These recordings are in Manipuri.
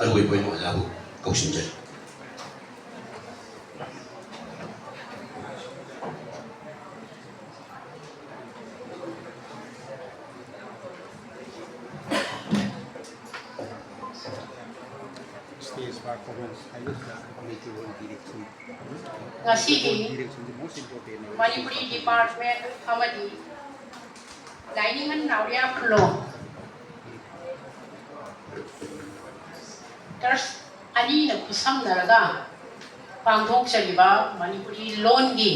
ꯑꯔꯣꯏꯕ ꯑꯣꯏꯅ ꯑꯣꯖꯥꯕꯨ ꯀꯧꯁꯤꯟꯖꯔꯤ꯫ Ngasi Manipuri Department amadi Lining Nauria Flow There's Ani na kusam naraga Pangthok Chaliba Manipuri Lon gi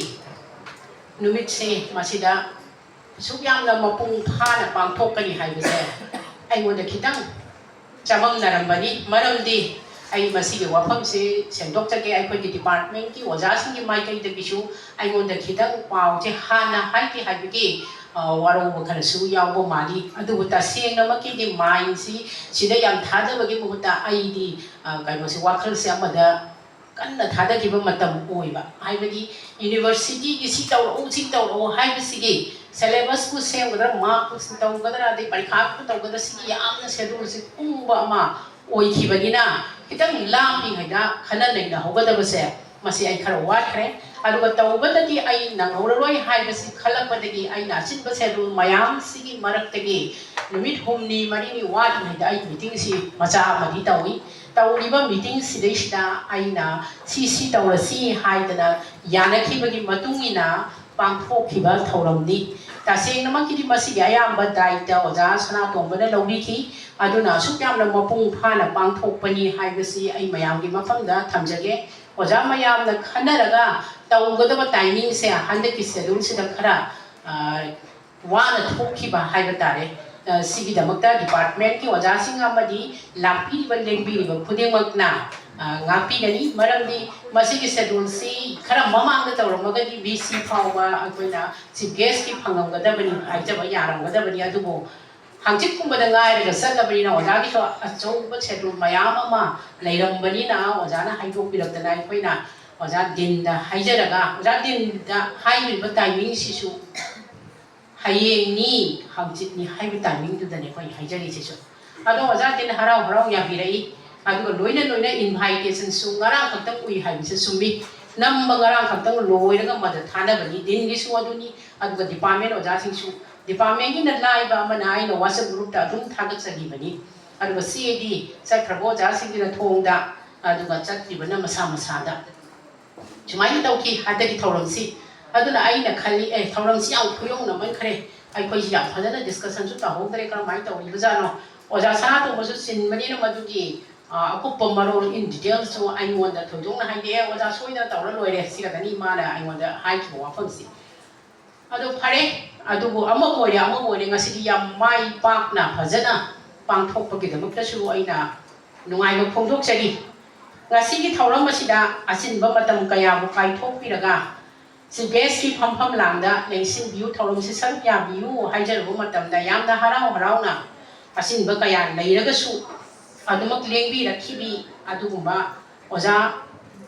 Numitse Masida Subyam na mapung na pangthok kani haibase ay mo da kitang Chamam narambani maramdi ay masigi wafam se sendok take ay ko department ki wajasing ki mai kai de bisu ay mo da kitang pau je hana hai ki haibiki waro bakana su yaw bo mali adu buta seng na maki di mind si sida yam thada bagi buta ay di kai mo si wakal se amada kanna thada ki ba matam oi ba haibagi university ki si taw o haibisi syllabus ku sem gadar mark ku taw gadar adi parikha ku taw gadar si yamna schedule si umba ma oi ki bagina kitang lampi haida khana nei na hogadaba se masi ai khara wat khre aduga tawbadagi ai nangauroi haibasi khalakpadagi ai na chinba schedule mayam sigi maraktagi numit humni marini wat haida ai meeting si macha madi tawi tawriba meeting sidaisida ai na si tawrasi haidana yanakibagi matungina pangthokhiba thauramni taseng namakidi masigi ayamba daita oja sana tombana lawbiki aduna sukyamna mapung phana pangthokpani haibasi ai mayamgi mafamda thamjage oja mayamna khanaraga tawgadaba timing se handaki schedule sida khara wana thokhiba haiba tare sigi damakta department ki oja singa amadi lampi lengbi khudengmakna ngapi gani maramdi masigi schedule si khara mamang da tawramagadi bc phawa akoina si guest ki phangamgadabani aijaba yaramgadabani adubo hangchik kumbada ngairaga satlabani na oja ki so achouba schedule mayam ama leirambani na oja na haidok piraktana akoina oja dinda haijaraga oja dinda haibirba timing sisu hayeng ni hangchik ni haibi timing dudane koi haijari sisu ado oja din harau yabirai aduga loina invitation su ngarang khaktang ui haibise sumi namba ngarang khaktang loiraga mada thanabani din gi su aduni aduga department oja sing su department gi na laiba mana ai no WhatsApp group ta dum thagat sagi bani aduga CAD sakrabo oja sing gi na thongda aduga chatribana masa da chumai tawki hadagi thauram si aduna ai na khali thauram si au phuyong na man khare ai khoi ya phadana discussion su ta hongdare kar mai tawri bajano oja sana to mosu sin mani na madugi akupa marol in details so I wonder to don't hide there was a soy that our lawyer Siragani mana I wonder high to a fancy. Ado pare adugo amaboy nga city yam mai park na pazana pang thok pagi the muktasu aina nungai no phongdok chagi nga sigi thauram masida asin ba matam kaya bu kai thok piraga si best ki pham langda Ningsing view thauram si sarp ya view haijar bu matam da yam da harau na asin ba kaya leiraga su adumak lengbi rakhibi adugumba oja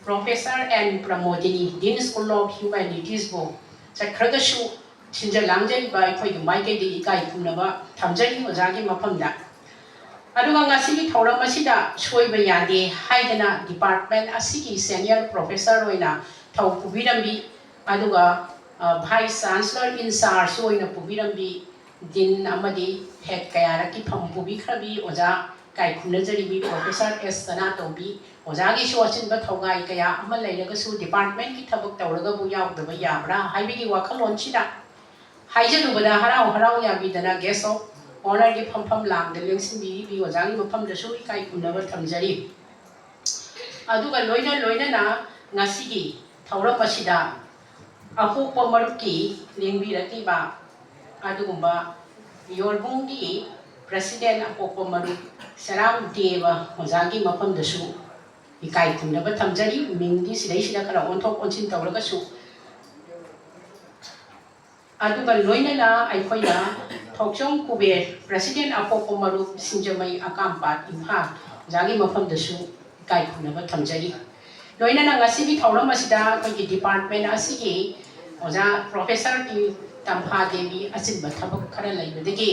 professor and pramodini Dean School of Humanities bo chakhragashu chinja langjai bai khoi mai ke di ikai kumnaba thamjai oja gi mafamda aduga ngasigi thauram masida soiba yande haidana department asigi senior professor oina thau pubirambi aduga vice chancellor in charge oina pubirambi din amadi head kayara ki pham pubi khrabi oja kai khunajari bi professor S Sanatobi ojagi shochin ba thogai kaya ama leiraga su department ki thabak tawraga bu yaudaba yabra haibigi wakhalon chida haijanu bada harau ya bi dana guest of honor ki pham lang de lengsin bi ojagi mafam da su kai khunaba thamjari aduga loina na ngasigi thauram pasida apu pamaruki lengbi rati ba adugumba yorbungi president apopo maru saram deva ojagi mafam da su ikai kumnaba thamjari mingdi sidai sida kara onthok onchin tawraga su aduga loina na aikhoina thokchong kube president apopo maru sinjamai akampat imha ojagi mafam da su ikai kumnaba thamjari loina na ngasigi thauram asida koi department asigi oja professor ki tampha devi asin bathabak khara laibadagi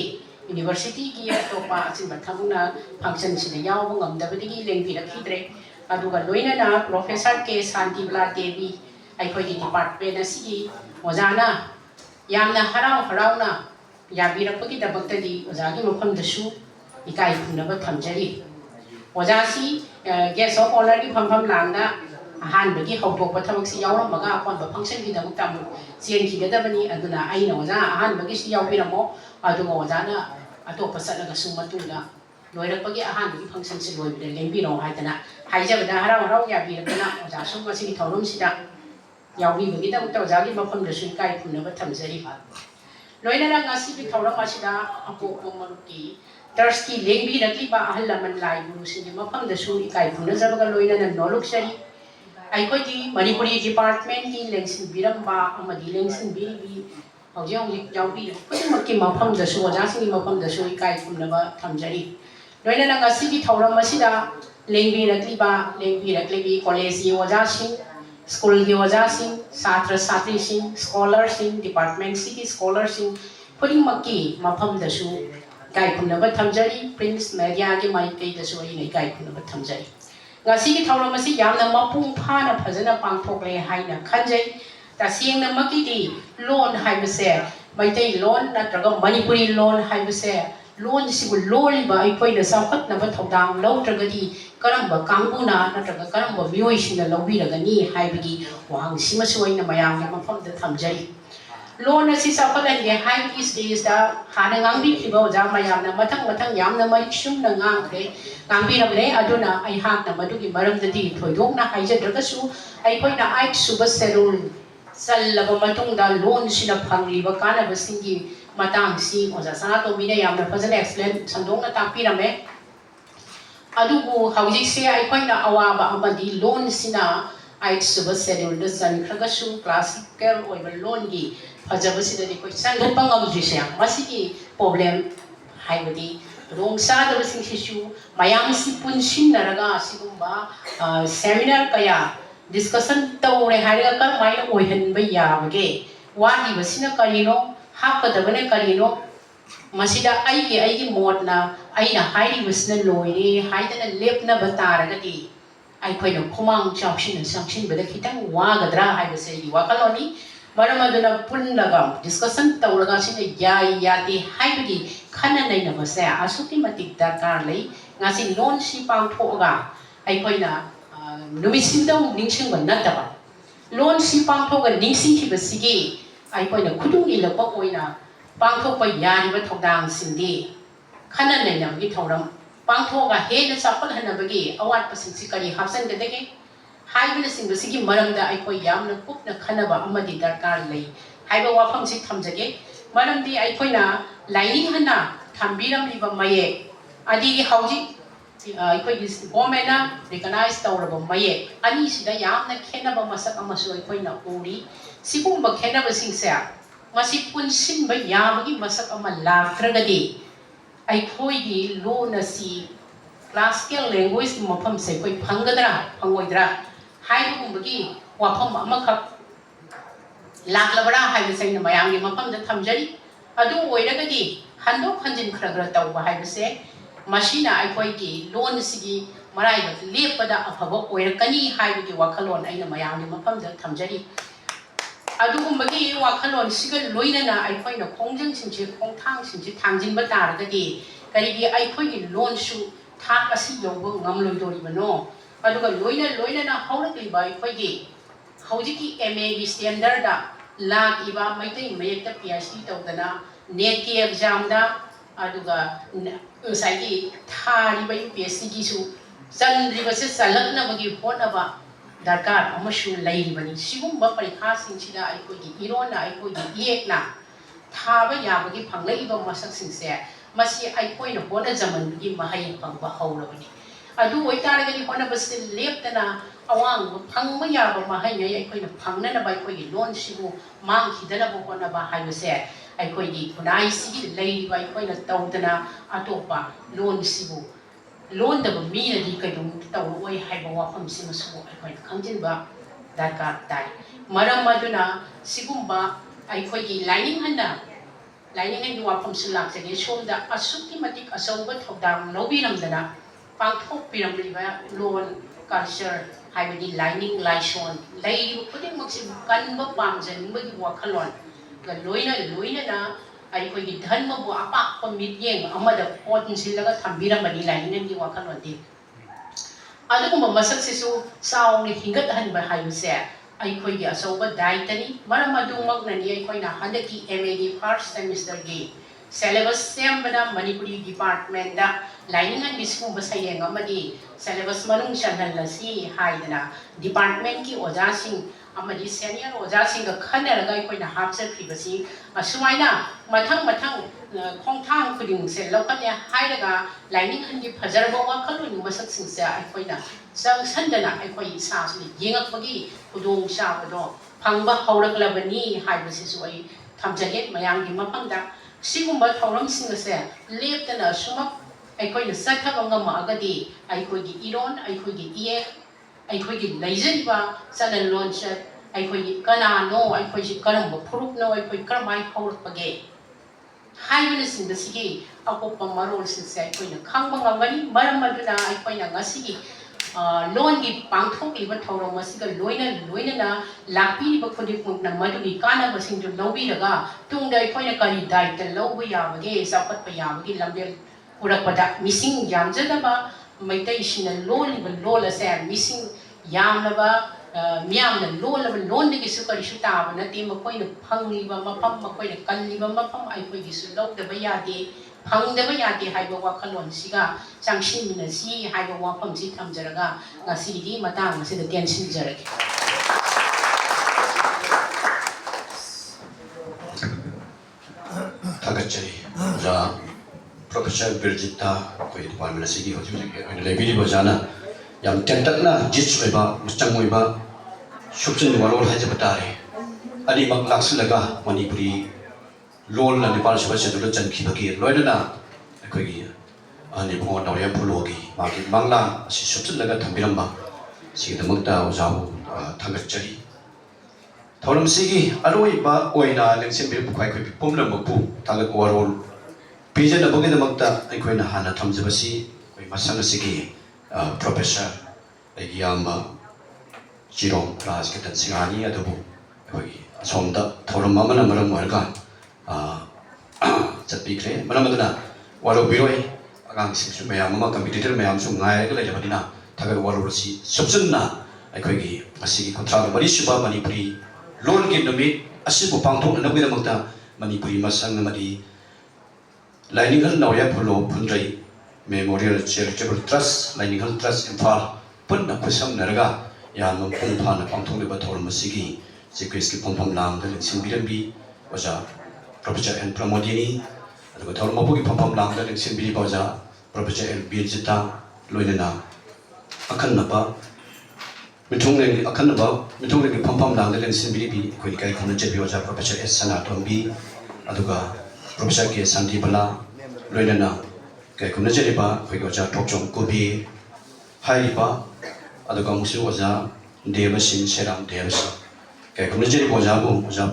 University ki atopa asin bathamna function sida yaw ngamdabadigi lengbirakidre aduga loinana Professor K Santibala Devi aikogi department asigi ojana yamna harauna yabirakpagi dabaktadi ojagi mafamdasu ikai punaba thamjari ojasi guest of honor ki phampham langna ahanbagi hawtokpa thabaksi yawramaga akonba function ki dabakta mu chenkhigedabani aduna aina oja ahanbagi si yawbiramo aduga ojana atoppa satlaga sumatuna loirapagi ahanbagi function si loibide lembiro haidana haijabada harau yabirakana oja Suba si Thouram sida yawbibagi dabakta ojagi mafamdasu ikai punaba thamjari loinana ngasi ki Thouram asida apokpo maruki Thursday lengbi rakliba ahal laman lai guru singi mafamdasu ikai punajabaga loinana noluksari aikogi Manipuri department ki lengsin biramba amadi lengsin biri hauji yawbi pudimaki mafamdasu ojasingi mafamdasu ikai punaba thamjari loinana ngasi ki Thouram asida lengbi raklibi college ki ojasing school ki ojasing satra satri sing scholar sing department ki scholar sing pudimaki mafamdasu ikai punaba thamjari Prince Media ki maikei dasu ai ikai punaba thamjari ngasi ki Thouram asi yamna mapung phana phajana pangthokle haina khanjai tasengna makidi loan haibase Meetei-Lon natraga Manipuri-Lon haibase loan sibu loliba aikoina saukhatnaba thodang lautragadi karamba kanguna natraga karamba mioisina lawbiragani haibagi wahang simasu aina mayamna mafamda thamjari loan asi saukhatlange haibagi stage da hana ngangbi khiba oja mayamna mathang yamna marikshumna ngangre ngambirabne aduna ai hakna madugi maramdadi thoidokna haijadragasu aikoina 8 Suba schedule sallaba matungda loan sina phangliba kanaba singi matang si oja sanato mina yamna fajana explain sandongna tapirame adubu haujikse aikoina awaba amadi loan sina 8 Suba schedule da jankragasu classical oiba loan gi fajabasida di koi sangatpa ngamjise masigi problem haibadi rongsa sing sisu mayam si punshin naraga sigumba seminar kaya discussion tawre hariga kar maina oihan ba yabage wadi basina karino hapadabane karino masida aigi modna aina hairi basna loire haidana lepna bataragati ai koina khumang chawshin sangshin bada khitang wagadra haibase wakaloni maramaduna punlaga discussion tawraga sina yati haibagi khana naina base asuki matik darkar lei ngasi loan si pangthoga ai koina numisindong ningsing banataba loan si pangthoga ningsing hibasigi ai koina khudung ilapa koina pangthokpa yariba thodang sindi khana naina bagi Thouram pangthoga hena chapal hanabagi awat pasingsi kari hapsan gadege haibina singbasigi maramda aikoi yamna kupna khanaba amadi darkar lei haiba wafam si thamjage maramdi aikoina lining hana thambiramliba maye adigi hauji aikoi government recognize tawraba maye ani sida yamna khenaba masak amasu aikoina uri sigumba khenaba singse masi punsin ba yamagi masak ama laktragadi aikoi gi lona si classical language mafam se koi phangadra phangoidra haibugumagi wafam amakak laklabara haibasayna mayamgi mafamda thamjari adu oiragadi handok hanjin khragra tawba haibase masina aikoigi loan sigi maraiba lepada afaba oirakani haibagi wakhalon aina mayamgi mafamda thamjari adugumagi wakhalon siga loinana aikoina khongjang sinchi khongthang sinchi thangjinba taragadi karigi aikoigi loan su thak asi yoba ngamloidoribano aduga loinana haurakliba aikoigi haujiki MA gi standard da lag iba Meitei mayekta PhD tawdana net ki exam da aduga saigi thariba UPSC gi su chandriba se salakna bagi honaba darkar amashu lairibani sigumba parikha singchida aikoigi irona aikoigi yekna thaba yabagi phanglaiba masak singse masi aikoina hona zaman gi mahai pangba haurabani adu oitaragani hona basil leptana awang phangba yaba mahai ngai aikoina phangnana ba aikoigi loan sibu mang khidana bo hona ba haibase aikoigi kunai sigi leiba aikoina tawdana atopa loan sibu loan da mina di kaidum taw oi haiba wafam simasu aikoina khangjinba darkar tai maram maduna sigumba aikoigi lining hana Lining and Wapam Sulak, they show that a systematic assault of down Lobinamdana, Pangtok Piramliva, loan culture, Hybrid lining, Lishon, lay putting Maxim Gunba Pams and Mudi Wakalon, the Luina, I could get Hanmo Apak from Midyang, a mother Porton Silaga, Tambira Mani lining and Wakalon. Adugumba masak sisu sao ni hingat han ba hayu se ai khoi ya so ba dai tani maram adu mak na ni ai khoi na handaki MAD first semester gi syllabus sem bana Manipuri department da lining and disku ba sayeng amadi syllabus manung chanal la si haidana department ki oja sing amadi senior oja sing ga khanara ga ai khoi na hapse pri ba si asumaina mathang khong thang khuding se lokat ya hairaga lining han gi phajarba wa khalun masak sing se ai khoi na sang sandana ai khoi sa su yengak bagi khudong sa do phangba haurak labani haiba si su ai thamjage mayang gi mapangda sigumba thauram sing se leptana sumak ai khoi na sakha ngama agadi ai khoi gi iron ai khoi gi ie ai khoi gi leijeriba sanan launch ai khoi gi kana no ai khoi ji karam phuruk no ai khoi karamai haurak bage High in the city, a pop of Marols said, Kangangani, Maramaduna, I point a Gassi, loan give Bangkok, even Thouram Masiga, Luina, Lapi, but for the Madumi Kana was into Nobilaga, Tung the point a curry died, the low Yamage, Sapat Payamagi, Lambel, Urapada, missing Yamzadaba, Meetei-Lon and loan, even Lola said, missing Yamlava. Miam na loan de gisu kari shuta na team makoi na phangli ba mapam makoi na kanli ba mapam ai koi gisu lok de bayade phang de bayade hai ba wakalon siga changshin na si hai ba wapam si thamjaraga ngasi gi matang si de tension jarake Tagachari ja Professor Birgitta koi department sigi hoju ke lebiri bajana yam tentakna jits oiba mustang oiba Shubsin Warol Hajabatari, Adi Maklaxilaga, Manipuri, Lol and the Parshavas to the Chankhibagee, Loidana, a quiggy, and the Port of Yapulogi, Market Bangla, Shubsilaga Tambiramba, see the Mukta Ozabu, Tagachari. Thouram Sigi, Aroi Ba Oina, Ningsing quite quick, Pumla Mapu, Tagak Warol, Pigeon the Bugin the Mukta, and Queen Hana Tamzabasi, Masana Sigi, Professor, Yamba. Jirong class kita singani ada bu, somda Thouram mama na maram warga, jadi kre, mana mana walau biroi, agang sing maya mama kompetitor maya sung ngai kalau jadi na, tapi walau rasi subsena, aku lagi masih kontrak beri Suba Manipuri, loan kita demi asal bupangtung nak kita mengta Manipuri masang nama di lining hal nawaya pulau Punjai Memorial Charitable Trust, lining hal trust Imphal, pun nak kusam neraga. Yang mempumpan pangtung lebat Thouram Masigi, sekiski pumpam lang dan Simbirambi, baca Profesor N Pramodini, atau Thouram Mapugi pumpam lang dan Simbiri baca Profesor L Birgitta, Loinana, akan napa, mitung lagi pumpam lang dan Simbiri, kau ikai kena jadi baca Profesor S Sanatombi, atau Profesor K Santibala, Loinana, kai kena jadi ba, kau baca Tokjong Kobi, Hai ba. Ada kamu sih wajah dia mesin seram dia mesin. Kayak kemudian jadi wajah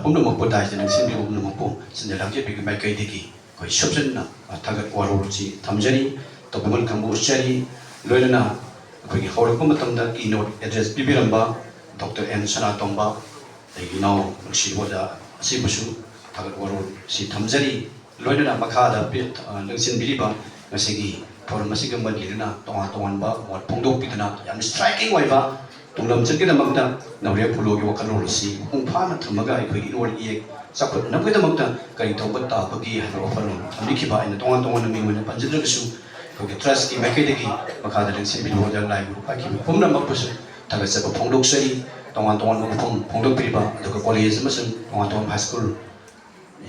pun nama pun dah jadi sendiri pun nama pun sendiri lagi pergi mai kaya deki. Kau siapa na, tagat warul si tamjani, tapi kamu usiari, loy na, pergi Hoale pun betul dah keynote address bibiramba, Dr. N Sanatomba, lagi now si wajah si musuh tagat warul si tamjani, loy na makada pit lengsin biriba ngasigi. Thouram masih gambar diri na, tongan ba, wat pungdok kita na, yang striking way ba, tunglam cek kita magda, nawriya pulo yung wakalor si, kung paano tamaga ikaw inuwal iyak, sakot na kita magda, kaya ito ba't tapagi halo palon, kami kibain na tongan na mingon na panjid na gusto, kung trust ki makidigi, makadaling si biluwa dyan layo, pagi pum na magpuso, tagal sa pungdok sa'y, tongan mo pungdok priba, ito ka college masun, tongan high school,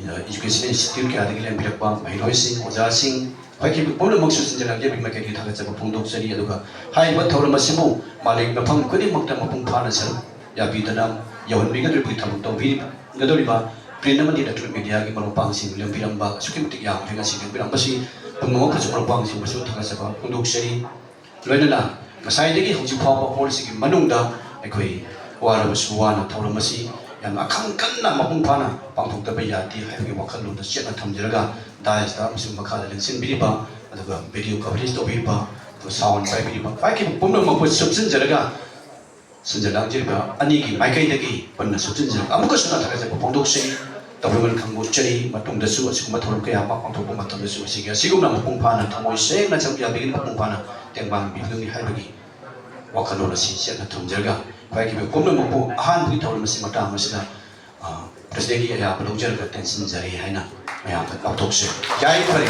education institute kaya tingin ang bilag pa, mahiloy sing, ojasing, Pagi pula maksud senjata dia bagi kita tahu sebab pungdok seri itu kan. Hai buat Thouram masih malik napang kuni makta mapung pana sel. Ya bidanam yawan bigan ribu tamu tahu biri gadol iba. Pernah mandi datuk media lagi melopang sih bilang bilang bak suki mutik yang dengan sih bilang pasti pengomong kerja melopang sih masuk tahu sebab pungdok seri. Lain Masai lagi hujung papa polisi manung dah. Ekoi walau sesuatu Thouram masih ꯌꯥꯝꯅ ꯑꯈꯪ ꯀꯟꯅ ꯃꯄꯨꯡ ꯐꯥꯅ ꯄꯥꯡꯊꯣꯛꯇꯕ ꯌꯥꯗꯦ ꯍꯥꯏꯕꯒꯤ ꯋꯥꯈꯜꯂꯣꯟꯗ ꯆꯦꯠꯅ ꯊꯝꯖꯔꯒ ꯗꯥꯏꯁꯇ ꯑꯃꯁꯨꯡ ꯃꯈꯥꯗ ꯂꯦꯡꯁꯤꯟꯕꯤꯔꯤꯕ ꯑꯗꯨꯒ ꯚꯤꯗꯤꯑꯣ ꯀꯚꯔꯦꯖ ꯇꯧꯕꯤꯔꯤꯕ ꯑꯗꯨꯒ ꯁꯥꯎꯟ ꯄꯥꯏꯕꯤꯔꯤꯕ ꯄꯥꯏꯈꯤꯕ ꯄꯨꯝꯅꯃꯛꯄꯨ ꯁꯨꯞꯆꯤꯟꯖꯔꯒ ꯁꯤꯟꯖ-ꯂꯥꯡꯖꯔꯤꯕ ꯑꯅꯤꯒꯤ ꯃꯥꯏꯀꯩꯗꯒꯤ ꯄꯨꯟꯅ ꯁꯨꯞꯆꯤꯟꯖꯔꯒ ꯑꯃꯨꯛꯀꯁꯨ ꯊꯥꯒꯠꯆꯕ ꯐꯣꯡꯗꯣꯛꯆꯔꯤ ꯇꯧꯕꯤꯃꯜ ꯈꯪꯗꯣꯛꯆꯔꯤ ꯃꯇꯨꯡꯗꯁꯨ ꯑꯁꯤꯒꯨꯝꯕ ꯊꯧꯔꯝ ꯀꯌꯥ ꯑꯃ ꯄꯥꯡꯊꯣꯛꯄ ꯃꯇꯝꯗꯁꯨ ꯑꯁꯤꯒꯨꯝꯅ ꯃꯄꯨꯡ ꯐꯥꯅ ꯊꯃꯣꯏ ꯁꯦꯡꯅ ꯁꯔꯨꯛ ꯌꯥꯕꯤꯒꯅꯤ ꯃꯄꯨꯡ ꯐꯥꯅ ꯇꯦꯡꯕꯥꯡꯕꯤꯒꯅꯤ ꯍꯥꯏꯕꯒꯤ ꯋꯥꯈꯜꯂꯣꯟ ꯑꯁꯤ ꯆꯦꯠꯅ ꯊꯝꯖꯔꯒ ꯄꯥꯏꯈꯤꯕ ꯄꯨꯝꯅꯃꯛꯄꯨ ꯑꯍꯥꯟꯕꯒꯤ ꯊꯧꯔꯝ ꯑꯁꯤ ꯃꯇꯥꯡ ꯑꯁꯤꯗ ꯄ꯭ꯔꯁꯤꯗꯦꯟꯒꯤ ꯑꯌꯥꯕ ꯂꯧꯖꯔꯒ ꯇꯦꯟꯁꯤꯟꯖꯔꯤ ꯍꯥꯏꯅ ꯃꯌꯥꯝꯗ ꯂꯥꯎꯊꯣꯛꯆꯔꯤ ꯌꯥꯏꯐꯔꯦ